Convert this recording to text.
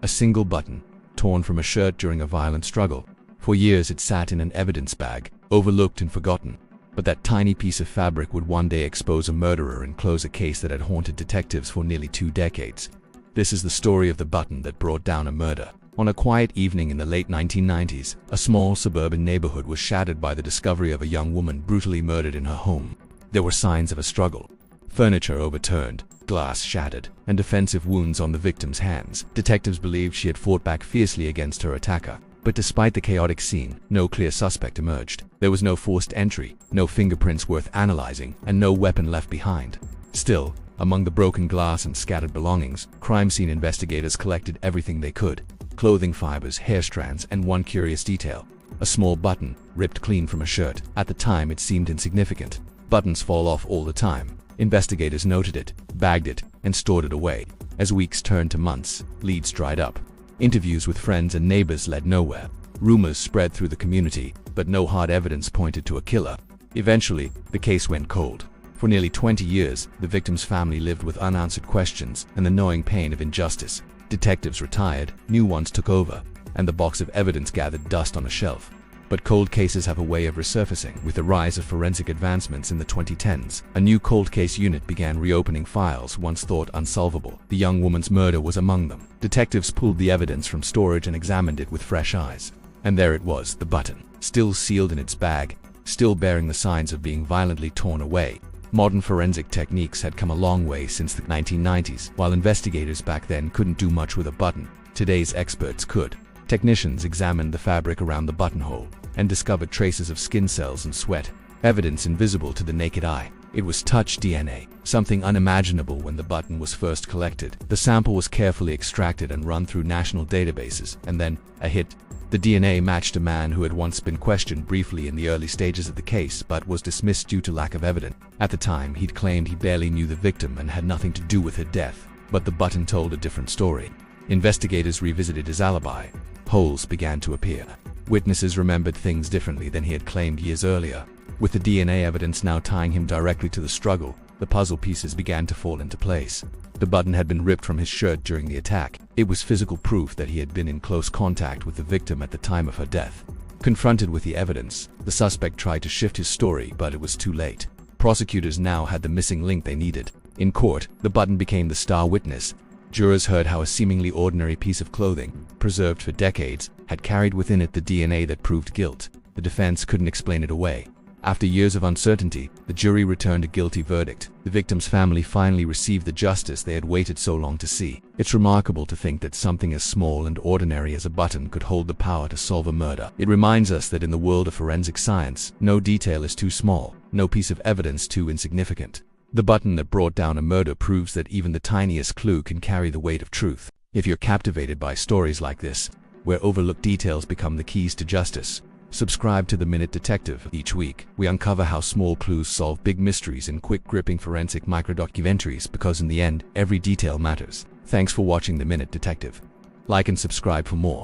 A single button, torn from a shirt during a violent struggle. For years it sat in an evidence bag, overlooked and forgotten. But that tiny piece of fabric would one day expose a murderer and close a case that had haunted detectives for nearly 2 decades. This is the story of the button that brought down a murder. On a quiet evening in the late 1990s, a small suburban neighborhood was shattered by the discovery of a young woman brutally murdered in her home. There were signs of a struggle. Furniture overturned, glass shattered, and defensive wounds on the victim's hands. Detectives believed she had fought back fiercely against her attacker. But despite the chaotic scene, no clear suspect emerged. There was no forced entry, no fingerprints worth analyzing, and no weapon left behind. Still, among the broken glass and scattered belongings, crime scene investigators collected everything they could. Clothing fibers, hair strands, and one curious detail. A small button, ripped clean from a shirt. At the time, it seemed insignificant. Buttons fall off all the time. Investigators noted it, bagged it, and stored it away. As weeks turned to months, leads dried up. Interviews with friends and neighbors led nowhere. Rumors spread through the community, but no hard evidence pointed to a killer. Eventually, the case went cold. For nearly 20 years, the victim's family lived with unanswered questions and the gnawing pain of injustice. Detectives retired, new ones took over, and the box of evidence gathered dust on a shelf. But cold cases have a way of resurfacing. With the rise of forensic advancements in the 2010s, a new cold case unit began reopening files once thought unsolvable. The young woman's murder was among them. Detectives pulled the evidence from storage and examined it with fresh eyes. And there it was, the button, still sealed in its bag, still bearing the signs of being violently torn away. Modern forensic techniques had come a long way since the 1990s. While investigators back then couldn't do much with a button, today's experts could. Technicians examined the fabric around the buttonhole and discovered traces of skin cells and sweat, evidence invisible to the naked eye. It was touch DNA, something unimaginable when the button was first collected. The sample was carefully extracted and run through national databases, and then, a hit. The DNA matched a man who had once been questioned briefly in the early stages of the case but was dismissed due to lack of evidence. At the time, he'd claimed he barely knew the victim and had nothing to do with her death. But the button told a different story. Investigators revisited his alibi. Holes began to appear. Witnesses remembered things differently than he had claimed years earlier. With the DNA evidence now tying him directly to the struggle, the puzzle pieces began to fall into place. The button had been ripped from his shirt during the attack. It was physical proof that he had been in close contact with the victim at the time of her death. Confronted with the evidence, the suspect tried to shift his story, but it was too late. Prosecutors now had the missing link they needed. In court, the button became the star witness. Jurors heard how a seemingly ordinary piece of clothing, preserved for decades, had carried within it the DNA that proved guilt. The defense couldn't explain it away. After years of uncertainty, the jury returned a guilty verdict. The victim's family finally received the justice they had waited so long to see. It's remarkable to think that something as small and ordinary as a button could hold the power to solve a murder. It reminds us that in the world of forensic science, no detail is too small, no piece of evidence too insignificant. The button that brought down a murder proves that even the tiniest clue can carry the weight of truth. If you're captivated by stories like this, where overlooked details become the keys to justice, subscribe to The Minute Detective. Each week, we uncover how small clues solve big mysteries in quick, gripping forensic microdocumentaries, because in the end, every detail matters. Thanks for watching The Minute Detective. Like and subscribe for more.